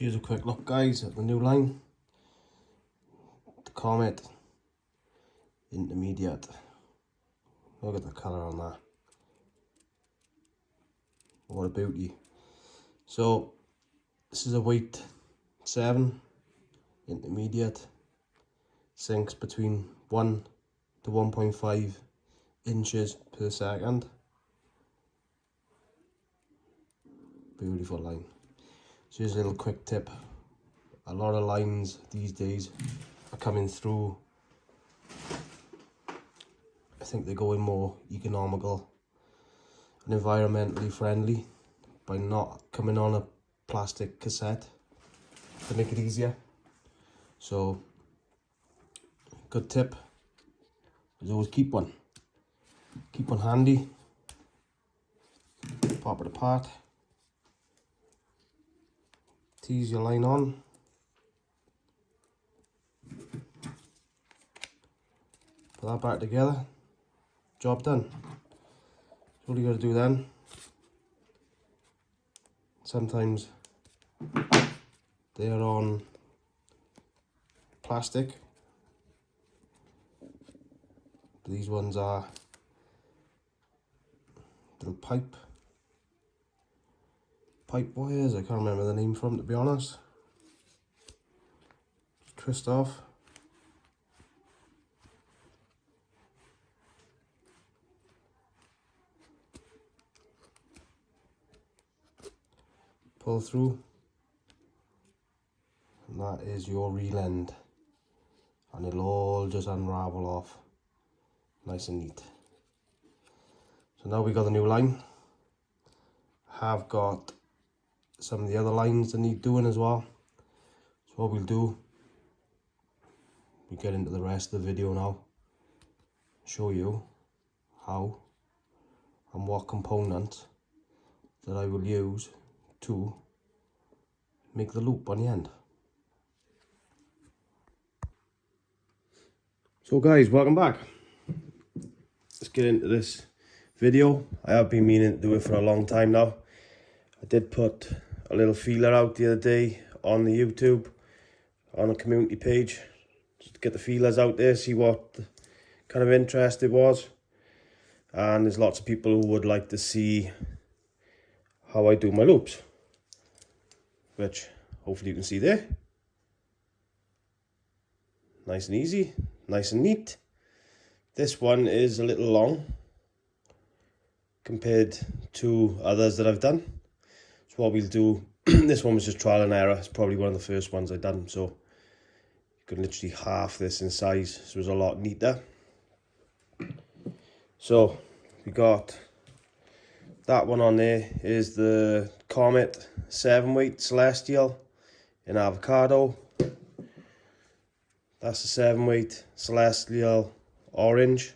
Here's a quick look, guys, at the new line. The Comet Intermediate. Look at the colour on that. What a beauty. So this is a weight 7 intermediate, sinks between 1 to 1.5 inches per second. Beautiful line. So here's a little quick tip. A lot of lines these days are coming through. I think they're going more economical and environmentally friendly by not coming on a plastic cassette to make it easier. So good tip is always keep one. Keep one handy. Pop it apart. Tease your line on. Put that back together. Job done. So all you got to do then, sometimes they're on plastic. These ones are little pipe wires. I can't remember the name for them, to be honest. Just twist off. Pull through, and that is your reel end, and it'll all just unravel off nice and neat. So now we got the new line. Have got some of the other lines that need doing as well. So what we'll do, we get into the rest of the video now, show you how and what components that I will use to make the loop on the end. So guys, welcome back. Let's get into this video. I have been meaning to do it for a long time now. I did put a little feeler out the other day on the YouTube, on a community page, just to get the feelers out there, see what kind of interest it was. And there's lots of people who would like to see how I do my loops, which hopefully you can see there. Nice and easy, nice and neat. This one is a little long compared to others that I've done. So what we'll do, this one was just trial and error. It's probably one of the first ones I've done, so you can literally half this in size, so it was a lot neater. So we got that one on there is the Comet 7 weight Celestial in avocado. That's the 7 weight Celestial orange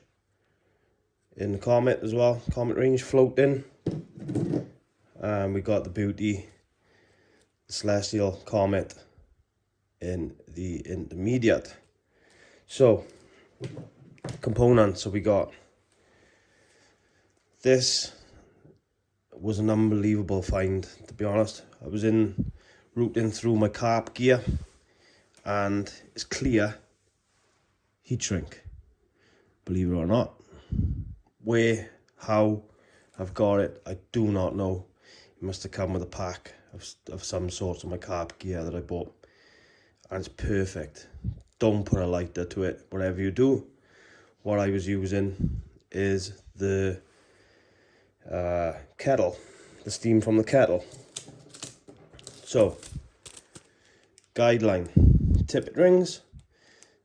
in the Comet as well, Comet range floating. And we got the beauty Celestial Comet in the intermediate. So components, so we got this. Was an unbelievable find, to be honest. I was routing through my carp gear, and it's clear heat shrink, believe it or not. Where, how I've got it, I do not know. It must have come with a pack of some sort of my carp gear that I bought, and it's perfect. Don't put a lighter to it, whatever you do. What I was using is the kettle, the steam from the kettle. So guideline tippet rings,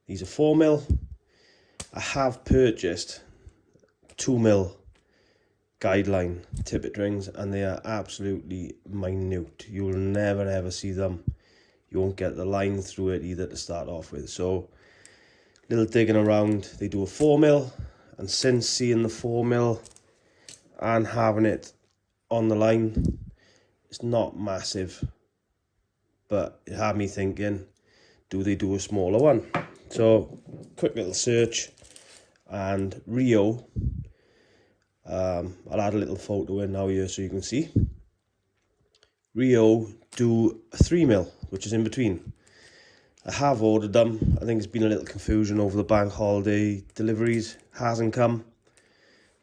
these are 4mm. I have purchased 2mm guideline tippet rings, and they are absolutely minute. You'll never ever see them. You won't get the line through it either to start off with. So little digging around, they do a 4mm, and since seeing the 4mm and having it on the line, it's not massive, but it had me thinking, do they do a smaller one? So quick little search, and Rio, I'll add a little photo in now here so you can see. Rio do a 3mm which is in between. I have ordered them. I think it's been a little confusion over the bank holiday deliveries. Hasn't come.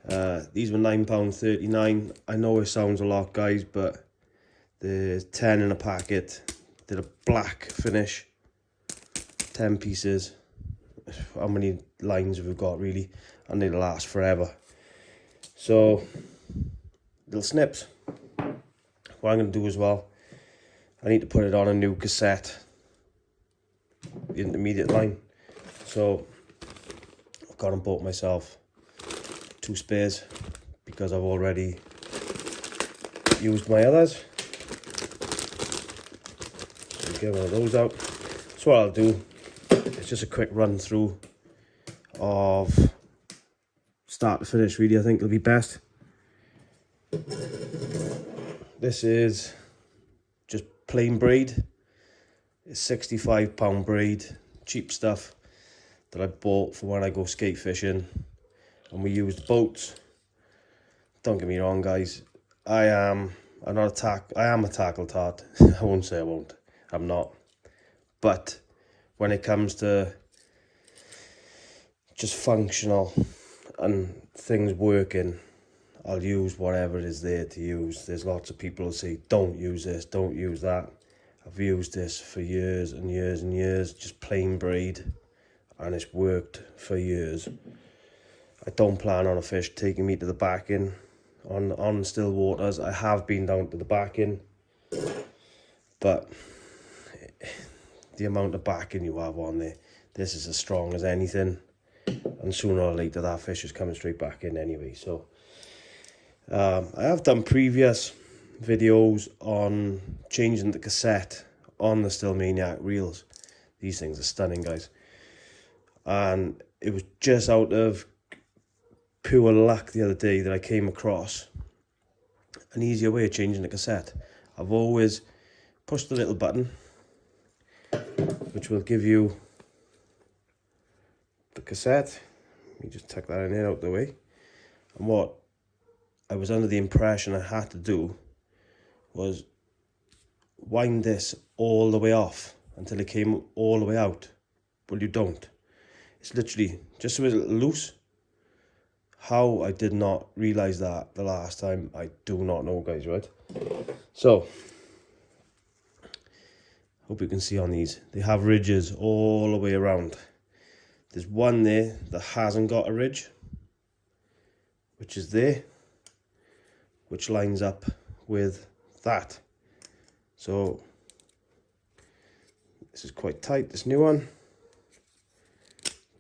These were £9.39. I know it sounds a lot, guys, but there's 10 in a packet. They're a black finish. 10 pieces. How many lines have we got, really? And they'll last forever. So, little snips. What I'm going to do as well, I need to put it on a new cassette. The intermediate line. So, I've gone and bought myself 2 spares because I've already used my others. So get one of those out. So what I'll do is just a quick run through of start to finish, really. I think it'll be best. This is just plain braid. It's £65 braid, cheap stuff that I bought for when I go skate fishing and we used boats. Don't get me wrong, guys, I am a tackle tart. I won't say I won't, I'm not. But when it comes to just functional and things working, I'll use whatever is there to use. There's lots of people who say, don't use this, don't use that. I've used this for years and years and years, just plain braid, and it's worked for years. I don't plan on a fish taking me to the backing on still waters. I have been down to the backing, but the amount of backing you have on there, this is as strong as anything, and sooner or later that fish is coming straight back in anyway. So I have done previous videos on changing the cassette on the Still Maniac reels. These things are stunning, guys, and it was just out of pure luck the other day that I came across an easier way of changing the cassette. I've always pushed the little button which will give you the cassette. Let me just tuck that in here out the way. And what I was under the impression I had to do was wind this all the way off until it came all the way out. Well, you don't. It's literally just a little loose. How I did not realise that the last time, I do not know, guys, right? So, hope you can see on these. They have ridges all the way around. There's one there that hasn't got a ridge, which is there, which lines up with that. So this is quite tight, this new one.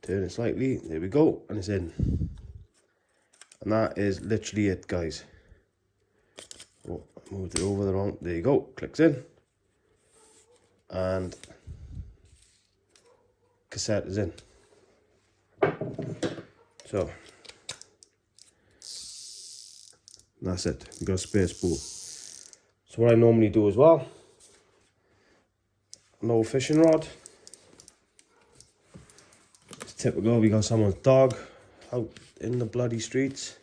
Turn it slightly, there we go, and it's in. And that is literally it, guys. Oh, I moved it over the wrong, there you go, clicks in. And cassette is in. So that's it, we've got a spare spool. So what I normally do as well, an old fishing rod. It's typical, we got someone's dog out in the bloody streets.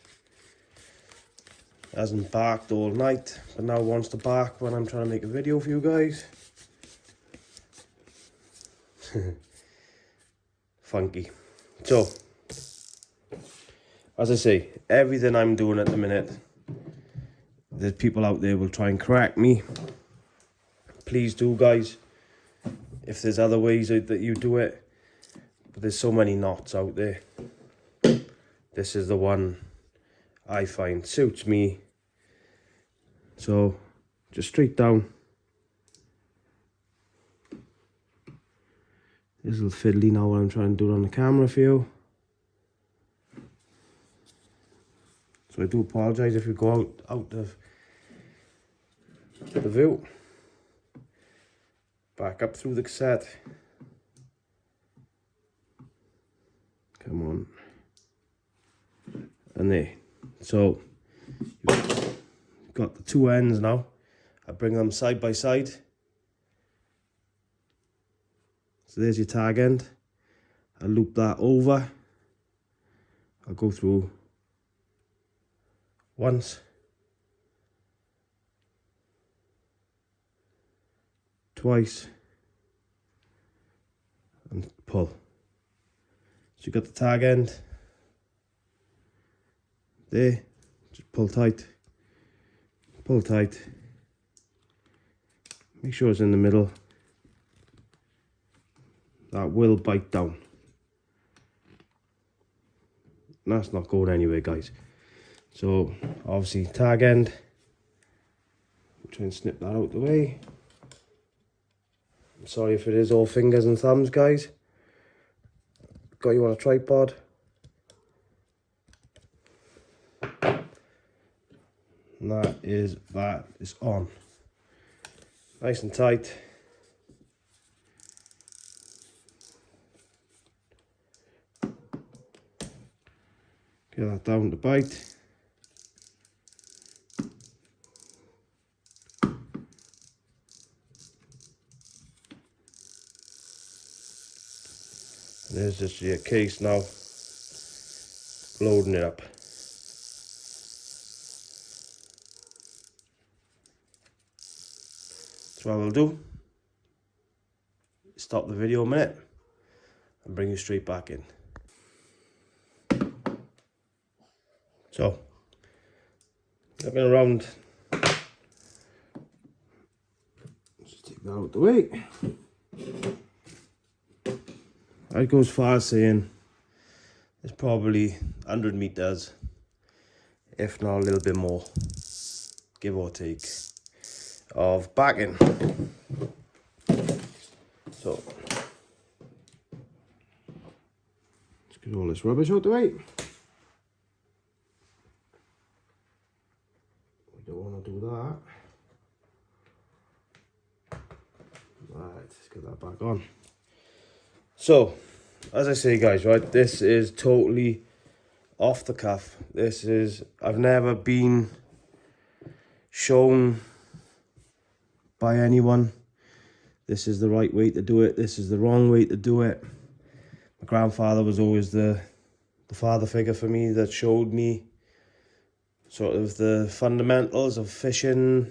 Hasn't barked all night, but now wants to bark when I'm trying to make a video for you guys. Funky. So, as I say, everything I'm doing at the minute, there's people out there will try and correct me. Please do, guys, if there's other ways that you do it. But there's so many knots out there. This is the one I find suits me. So, just straight down. This little fiddly now while I'm trying to do it on the camera for you. So I do apologise if you go out of the view. Back up through the cassette. Come on. And there. So you've got the two ends now. I bring them side by side. So there's your tag end. I loop that over. I'll go through once, twice, and pull. So you've got the tag end there, just pull tight, make sure it's in the middle. That will bite down. And that's not going anywhere, guys. So obviously tag end, try and snip that out the way. I'm sorry if it is all fingers and thumbs, guys. Got you on a tripod. And that is on. Nice and tight. Get that down to bite. And there's just your case now, loading it up. So what I will do, stop the video a minute and bring you straight back in. So, looking around, just take that out the way. I'd go as far as saying there's probably 100 meters, if not a little bit more, give or take, of backing. So, let's get all this rubbish out the way. Don't want to do that. Right, let's get that back on. So, as I say, guys, right, this is totally off the cuff. I've never been shown by anyone this is the right way to do it, this is the wrong way to do it. My grandfather was always the father figure for me that showed me sort of the fundamentals of fishing,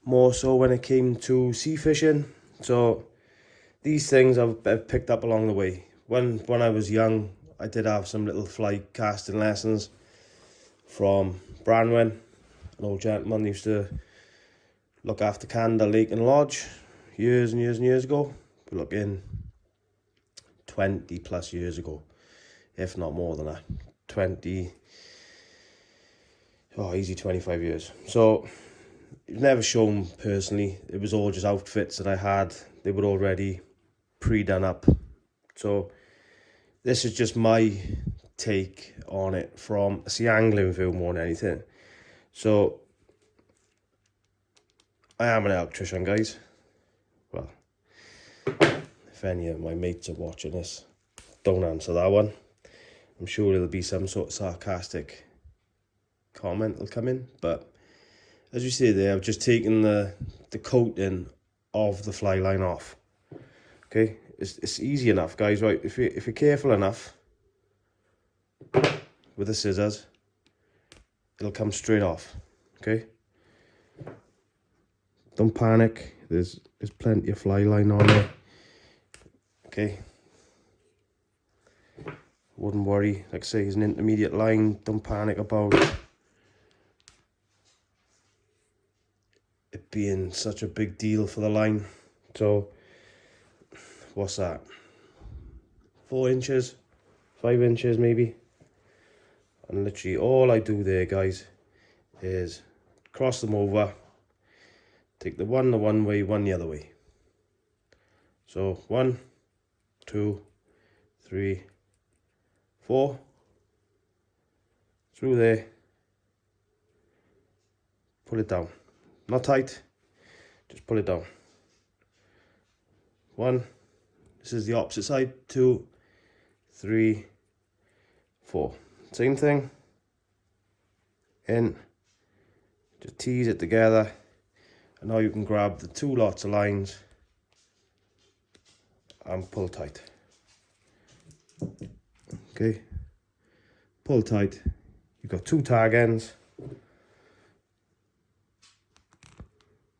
more so when it came to sea fishing. So these things I've picked up along the way. When I was young, I did have some little fly casting lessons from Branwen, an old gentleman who used to look after Candle Lake and Lodge years and years and years ago. We're looking 20 plus years ago, if not more than that. Easy 25 years. So, it was never shown personally. It was all just outfits that I had. They were already pre-done up. So, this is just my take on it from a sea angling view more than anything. So, I am an electrician, guys. Well, if any of my mates are watching this, don't answer that one. I'm sure there'll be some sort of sarcastic comment will come in, but as you see there, I've just taken the coating of the fly line off. Okay, it's easy enough, guys, right? If you're careful enough with the scissors, it'll come straight off. Okay, don't panic, there's plenty of fly line on there. Okay, wouldn't worry, like I say, it's an intermediate line. Don't panic about it being such a big deal for the line. So what's that, 4 inches, 5 inches maybe? And literally all I do there, guys, is cross them over, take the one way, one the other way. So 1, 2, 3, 4, through there, pull it down. Not tight, just pull it down. 1, this is the opposite side, 2, 3, 4. Same thing, in, just tease it together, and now you can grab the 2 lots of lines and pull tight. Okay, pull tight. You've got 2 tag ends.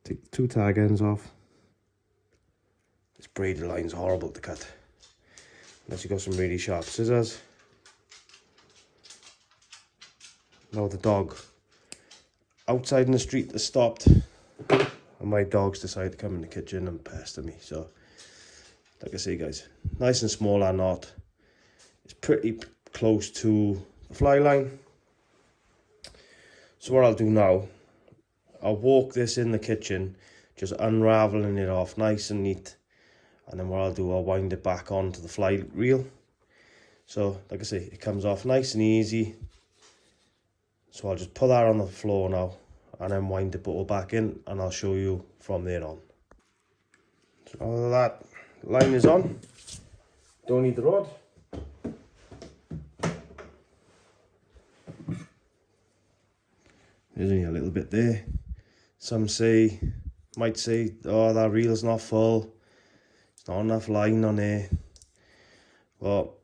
Take the 2 tag ends off. This braided line's horrible to cut. unless you've got some really sharp scissors. Now the dog outside in the street has stopped, and my dogs decided to come in the kitchen and pester me. So like I say guys, nice and small our knot. It's pretty close to the fly line. So what I'll do now, I'll walk this in the kitchen, just unraveling it off nice and neat. And then what I'll do, I'll wind it back onto the fly reel. So like I say, it comes off nice and easy. So I'll just put that on the floor now and then wind it all back in, and I'll show you from there on. So now that line is on, don't need the rod. There's only a little bit there. Some might say, oh, that reel's not full. It's not enough line on there. Well,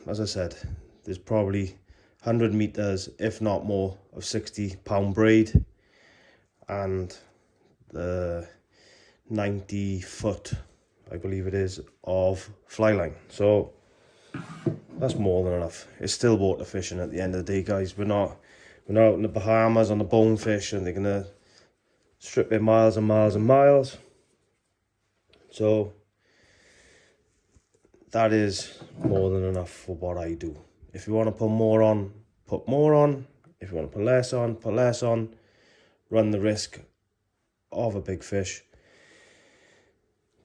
as I said, there's probably 100 meters, if not more, of 60-pound braid and the 90-foot, I believe it is, of fly line. So that's more than enough. It's still water fishing at the end of the day, guys. We're not out in the Bahamas on the bonefish and they're gonna strip it miles and miles and miles. So that is more than enough for what I do. If you want to put more on, put more on. If you want to put less on, put less on. Run the risk of a big fish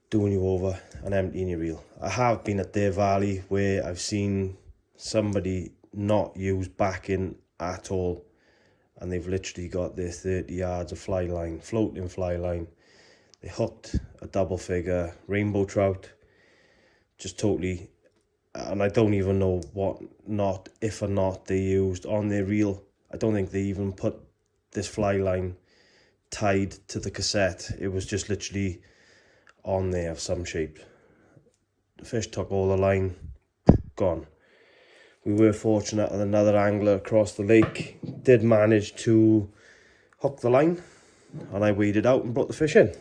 doing you over and emptying your reel. I have been at Deer Valley where I've seen somebody not use backing at all, and they've literally got their 30 yards of fly line, floating fly line. They hooked a double figure rainbow trout, just totally, and I don't even know if or not they used on their reel. I don't think they even put this fly line tied to the cassette. It was just literally on there of some shape. The fish took all the line, gone. We were fortunate that another angler across the lake did manage to hook the line, and I waded out and brought the fish in.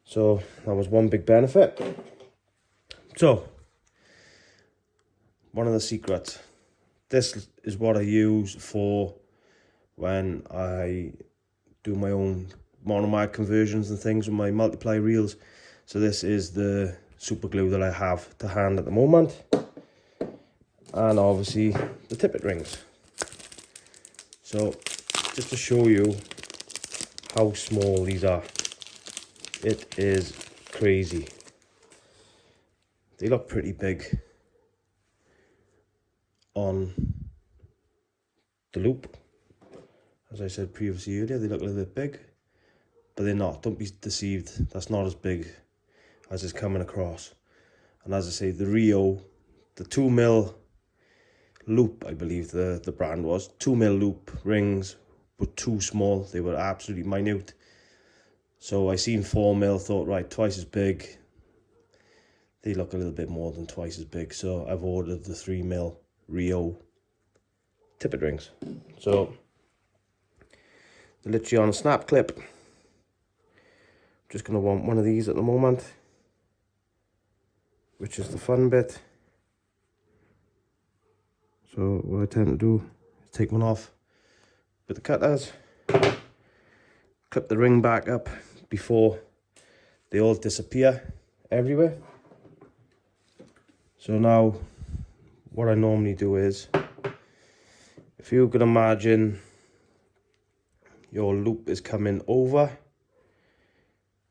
So that was one big benefit. So one of the secrets, this is what I use for when I do my own monomag conversions and things with my multiply reels. So this is the super glue that I have to hand at the moment, and obviously the tippet rings. So just to show you how small these are, it is crazy. They look pretty big on the loop. As I said previously earlier, they look a little bit big, but they're not. Don't be deceived. That's not as big as it's coming across. And as I say, the Rio, the 2mm loop, I believe the brand was, 2mm loop rings were too small. They were absolutely minute. So I seen 4mm, thought, right, twice as big. They look a little bit more than twice as big. So I've ordered the 3mm Rio tippet rings. So they're literally on a snap clip. Just going to want one of these at the moment, which is the fun bit. So what I tend to do is take one off with the cutters, clip the ring back up before they all disappear everywhere. So now what I normally do is, if you can imagine your loop is coming over,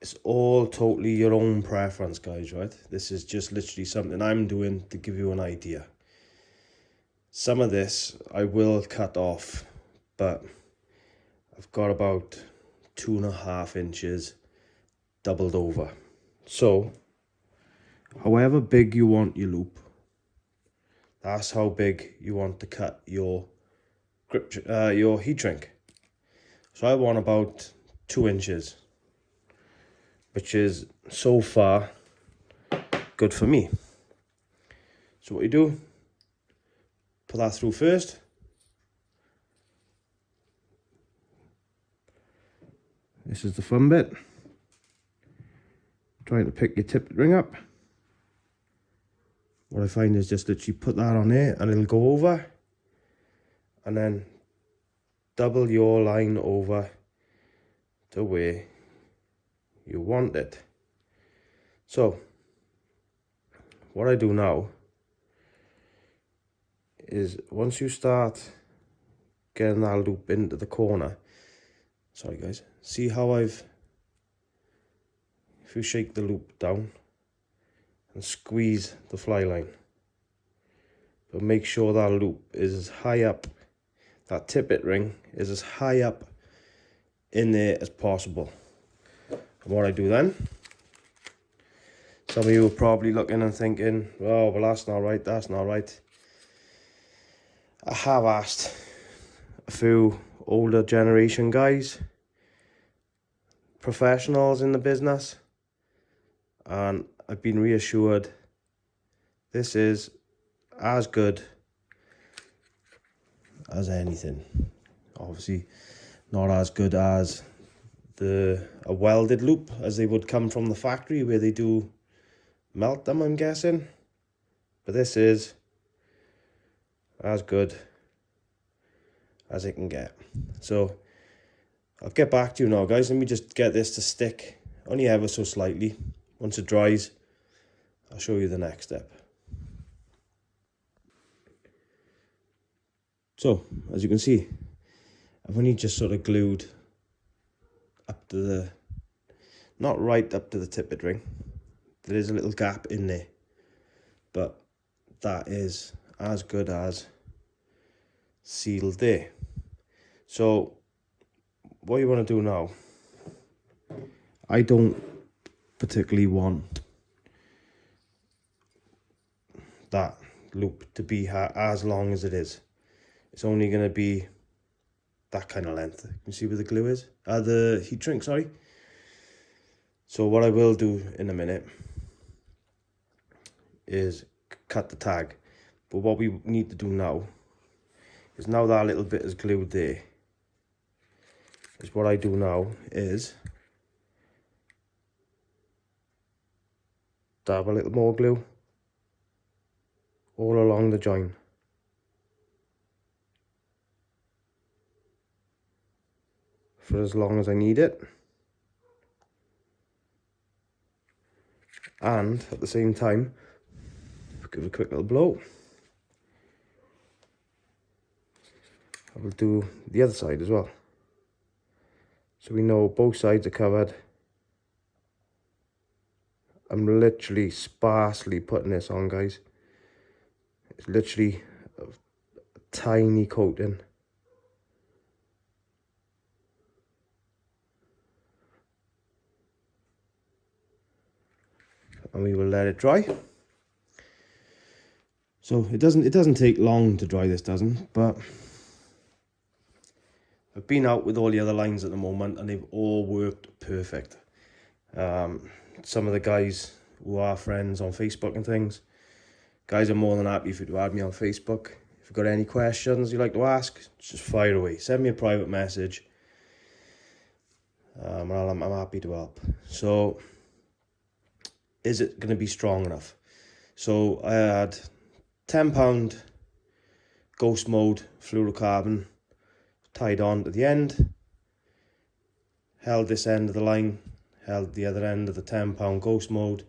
it's all totally your own preference, guys, right? This is just literally something I'm doing to give you an idea. Some of this I will cut off, but I've got about 2.5 inches doubled over. So however big you want your loop, that's how big you want to cut your grip, your heat shrink. So I want about 2 inches, which is so far good for me. So what you do, put that through first. This is the fun bit. Trying to pick your tip ring up. what I find is just that you put that on there and it'll go over, and then double your line over to where you want it. So what I do now is, once you start getting that loop into the corner, sorry guys, see how if you shake the loop down and squeeze the fly line, but make sure that loop is as high up, that tippet ring is as high up in there as possible. And what I do then, some of you are probably looking and thinking, oh, well, that's not right, that's not right. I have asked a few older generation guys, professionals in the business, and I've been reassured this is as good as anything. Obviously not as good as a welded loop as they would come from the factory where they do melt them, I'm guessing, but this is as good as it can get. So I'll get back to you now, guys. Let me just get this to stick only ever so slightly. Once it dries, I'll show you the next step. So as you can see, I've only just sort of glued up to the, not right up to the tippet ring. There is a little gap in there, but that is as good as sealed there. So what you want to do now, I don't particularly want that loop to be as long as it is. It's only going to be that kind of length. You can see where the glue is, the heat shrink, sorry. So what I will do in a minute is cut the tag, but what we need to do now is, now that little bit is glued there, is what I do now is dab a little more glue all along the joint. For as long as I need it. And at the same time, give it a quick little blow. I will do the other side as well, so we know both sides are covered. I'm literally sparsely putting this on, guys. It's literally a tiny coating. And we will let it dry. So it doesn't take long to dry, this doesn't, but I've been out with all the other lines at the moment and they've all worked perfect. Some of the guys who are friends on Facebook and things, guys, are more than happy for you to add me on Facebook. If you've got any questions you'd like to ask, just fire away. Send me a private message. I'm happy to help. So, is it going to be strong enough? So I had £10 Ghost Mode fluorocarbon tied on to the end, held this end of the line, held the other end of the £10 Ghost Mode,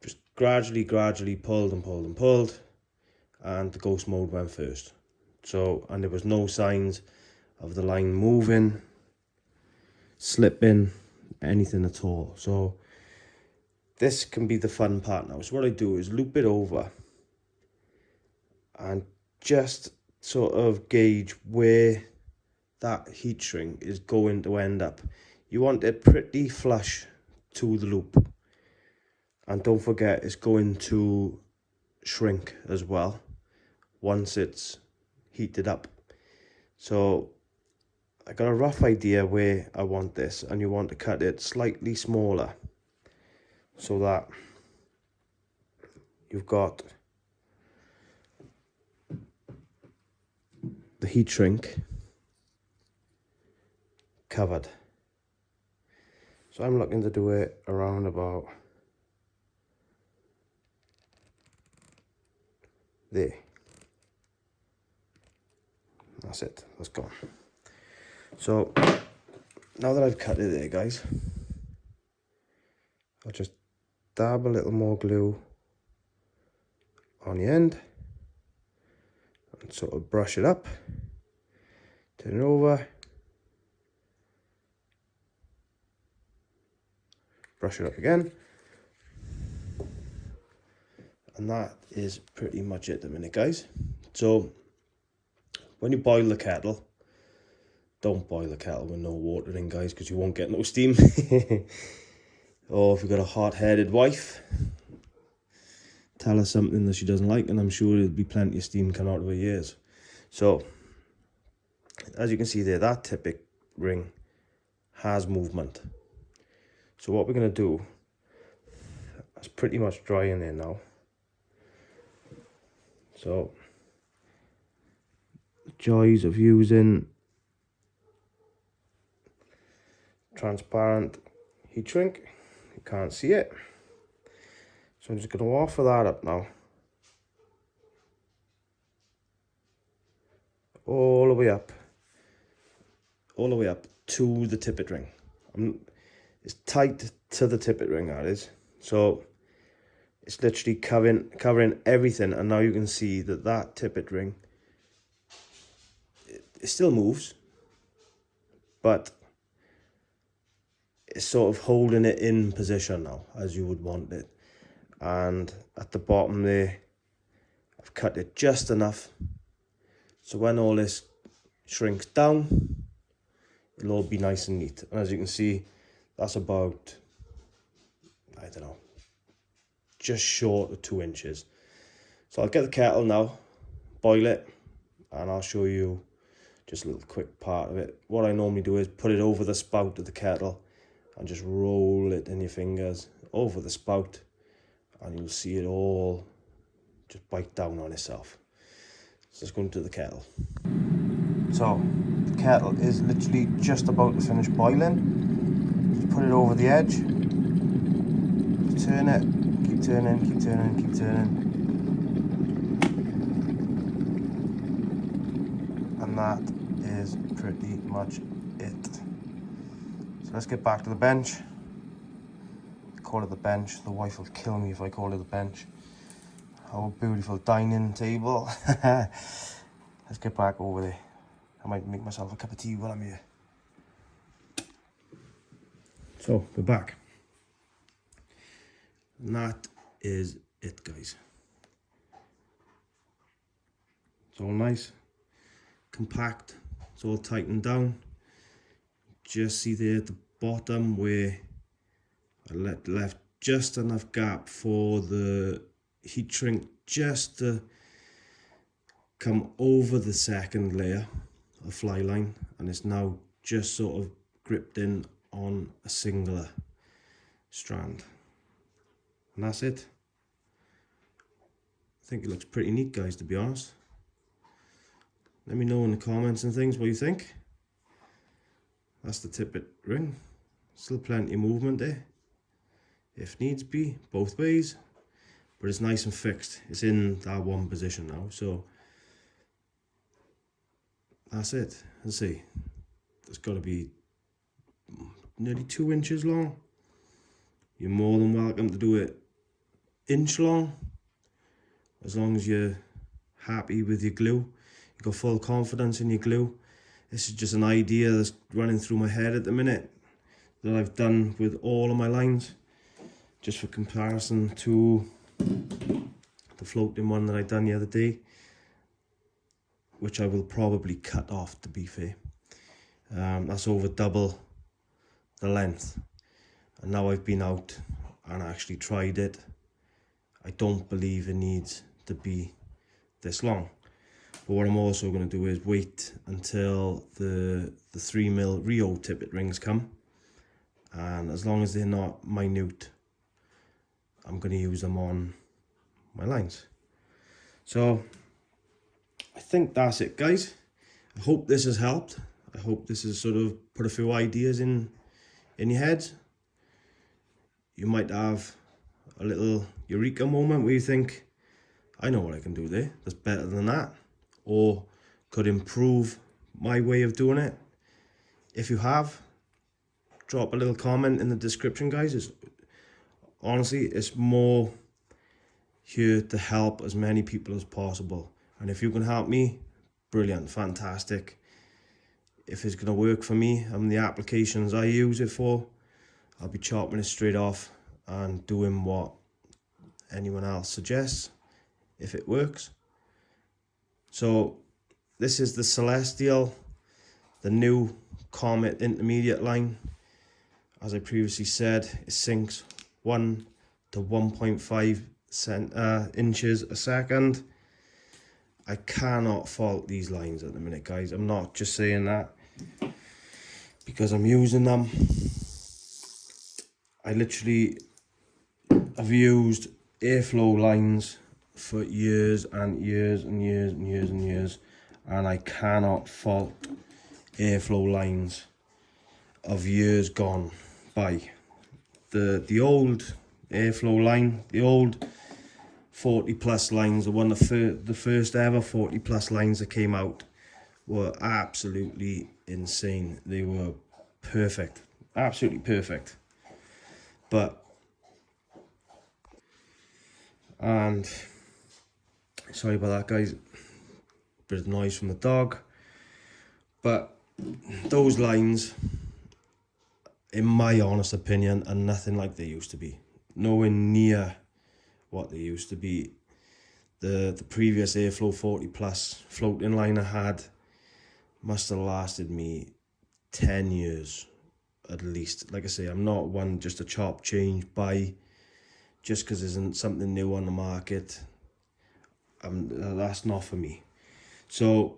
just gradually pulled and pulled and pulled, and the Ghost Mode went first. So, and there was no signs of the line moving, slipping, anything at all. So this can be the fun part now. So what I do is loop it over and just sort of gauge where that heat shrink is going to end up. You want it pretty flush to the loop. And don't forget, it's going to shrink as well once it's heated up. So I got a rough idea where I want this, and you want to cut it slightly smaller so that you've got the heat shrink covered. So I'm looking to do it around about there. That's it, that's gone. So now that I've cut it there, guys, I'll just dab a little more glue on the end and sort of brush it up, turn it over, brush it up again, and that is pretty much it at the minute, guys. So when you boil the kettle, don't boil the kettle with no water in, guys, because you won't get no steam. Or if you've got a hot-headed wife, tell her something that she doesn't like, and I'm sure there'll be plenty of steam coming out of her ears. So as you can see there, that tippet ring has movement. So what we're going to do, it's pretty much dry in there now. So the joys of using transparent heat shrink, you can't see it. So I'm just going to offer that up now. All the way up to the tippet ring. It's tight to the tippet ring, that is. So it's literally covering everything, and now you can see that that tippet ring, it still moves, but it's sort of holding it in position now, as you would want it. And at the bottom there, I've cut it just enough, so when all this shrinks down, it'll all be nice and neat. And as you can see, that's about, I don't know, just short of 2 inches. So I'll get the kettle now, boil it, and I'll show you just a little quick part of it. What I normally do is put it over the spout of the kettle and just roll it in your fingers over the spout, and you'll see it all just bite down on itself. So let's go into the kettle. So the kettle is literally just about to finish boiling. Just put it over the edge, just turn it, keep turning, keep turning, keep turning, and that is pretty much it. So let's get back to the bench. Call it the bench. The wife will kill me if I call it the bench. Our beautiful dining table. Let's get back over there. I might make myself a cup of tea while I'm here. So we're back. And that is it, guys. It's all nice, compact, it's all tightened down. Just see there at the bottom where I left just enough gap for the heat shrink just to come over the second layer of fly line, and it's now just sort of gripped in on a singular strand. And that's it. I think it looks pretty neat, guys, to be honest. Let me know in the comments and things what you think. That's the tippet ring. Still plenty of movement there, if needs be, both ways. But it's nice and fixed. It's in that one position now. So that's it. Let's see. It's got to be nearly 2 inches long. You're more than welcome to do it inch long, as long as you're happy with your glue. You've got full confidence in your glue. This is just an idea that's running through my head at the minute that I've done with all of my lines, just for comparison to the floating one that I done the other day, which I will probably cut off, to be fair. That's over double the length, and now I've been out and actually tried it. I don't believe it needs to be this long. But what I'm also going to do is wait until the 3mm Rio tippet rings come, and as long as they're not minute, I'm going to use them on my lines. So I think that's it, guys. I hope this has helped. I hope this has sort of put a few ideas in your heads. You might have a little eureka moment where you think, I know what I can do there that's better than that, or could improve my way of doing it. If you have, drop a little comment in the description, guys. Honestly, it's more here to help as many people as possible. And if you can help me, brilliant, fantastic. If it's going to work for me and the applications I use it for, I'll be chopping it straight off and doing what anyone else suggests, if it works. So this is the Celestial, the new Comet intermediate line. As I previously said, it sinks 1 to 1.5 inches a second. I cannot fault these lines at the minute, guys. I'm not just saying that because I'm using them. I literally have used airflow lines for years and years and years and years and years, and I cannot fault airflow lines of years gone by. The old airflow line, the old 40 plus lines, the first ever 40 plus lines that came out, were absolutely insane. They were perfect, absolutely perfect. And sorry about that, guys, bit of noise from the dog. But those lines, in my honest opinion, are nothing like they used to be. Nowhere near what they used to be. The previous Airflow 40 plus floating line I had must have lasted me 10 years at least. Like I say, I'm not one just to chop, change, buy just because there isn't something new on the market. That's not for me. So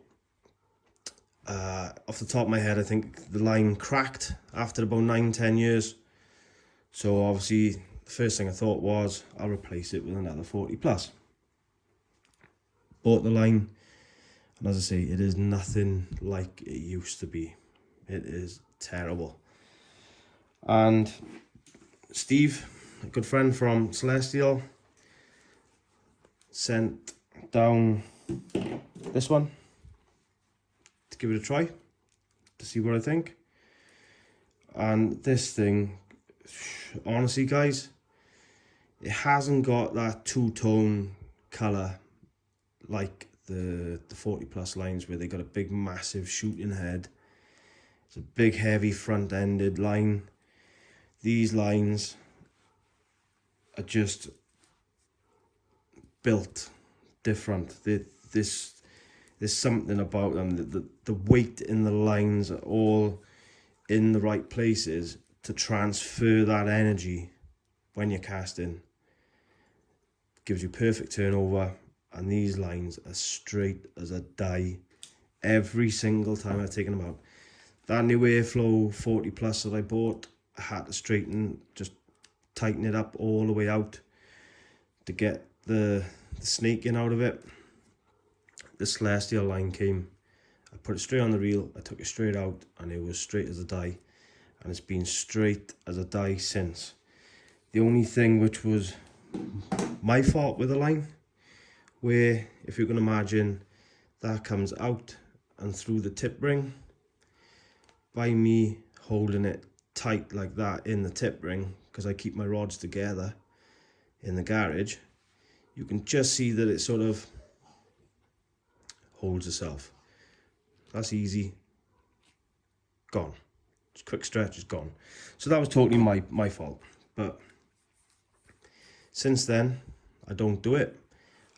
off the top of my head, I think the line cracked after about 9-10 years. So obviously the first thing I thought was I'll replace it with another 40 plus. Bought the line, and as I say, it is nothing like it used to be. It is terrible. And Steve, a good friend from Celestial, sent down this one to give it a try, to see what I think. And this thing, honestly, guys, it hasn't got that two-tone colour like the 40 plus lines where they got a big massive shooting head. It's a big heavy front-ended line. These lines are just built different. There's something about them. The weight in the lines are all in the right places to transfer that energy when you're casting. Gives you perfect turnover, and these lines are straight as a die every single time I've taken them out. That new Airflow 40 plus that I bought, I had to straighten, just tighten it up all the way out to get the snaking out of it. The Celestial line came, I put it straight on the reel, I took it straight out, and it was straight as a die, and it's been straight as a die since. The only thing which was my fault with the line, where if you can imagine, that comes out and through the tip ring. By me holding it tight like that in the tip ring, because I keep my rods together in the garage, you can just see that it sort of holds itself. That's easy. Gone. Just quick stretch is gone. So that was totally my fault. But since then, I don't do it.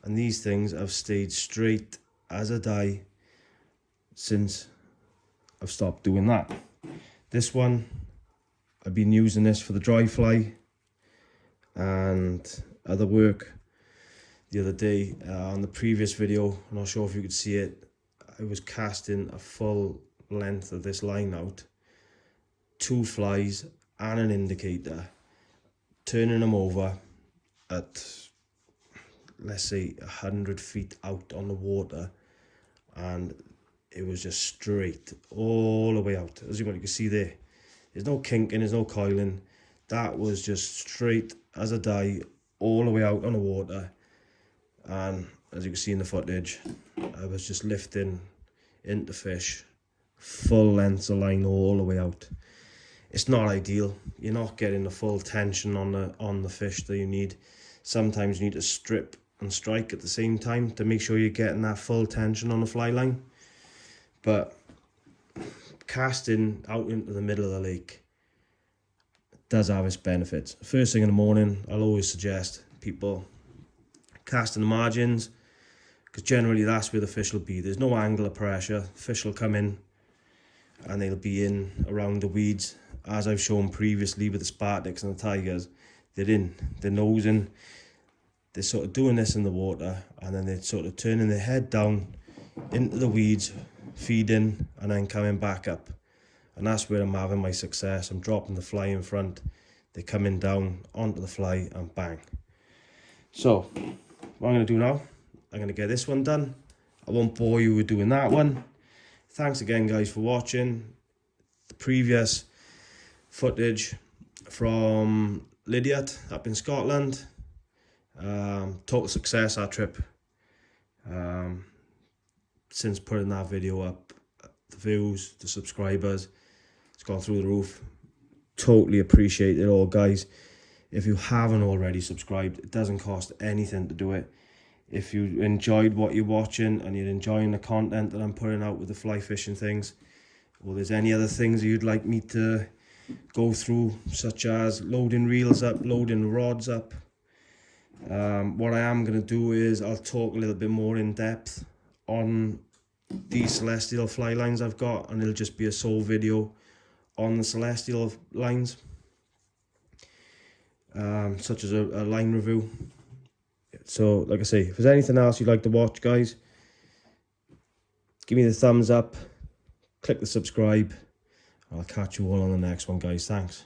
And these things have stayed straight as a die since I've stopped doing that. This one, I've been using this for the dry fly and other work. The other day, on the previous video, I'm not sure if you could see it, I was casting a full length of this line out, 2 flies and an indicator, turning them over at, let's say, 100 feet out on the water, and it was just straight all the way out. As you can see there, there's no kinking, there's no coiling. That was just straight as a die all the way out on the water. and as you can see in the footage, I was just lifting into fish, full length of line all the way out. It's not ideal. You're not getting the full tension on the fish that you need. Sometimes you need to strip and strike at the same time to make sure you're getting that full tension on the fly line. But casting out into the middle of the lake does have its benefits. First thing in the morning, I'll always suggest people casting the margins, because generally that's where the fish will be. There's no angle of pressure. Fish will come in and they'll be in around the weeds, as I've shown previously with the Spartaks and the Tigers. They're in, they're nosing, they're sort of doing this in the water, and then they're sort of turning their head down into the weeds, feeding, and then coming back up. And that's where I'm having my success. I'm dropping the fly in front, they're coming down onto the fly, and bang. So what I'm going to do now, I'm going to get this one done. I won't bore you with doing that one. Thanks again, guys, for watching the previous footage from Lydiat up in Scotland. Total success, our trip. Since putting that video up, the views, the subscribers, it's gone through the roof. Totally appreciate it all, guys. If you haven't already subscribed, it doesn't cost anything to do it. If you enjoyed what you're watching and you're enjoying the content that I'm putting out with the fly fishing things, or there's any other things you'd like me to go through, such as loading reels up, loading rods up, what I am going to do is I'll talk a little bit more in depth on these Celestial fly lines I've got, and it'll just be a sole video on the Celestial lines, such as a line review. So like I say, if there's anything else you'd like to watch, guys, give me the thumbs up, click the subscribe. I'll catch you all on the next one, guys. Thanks.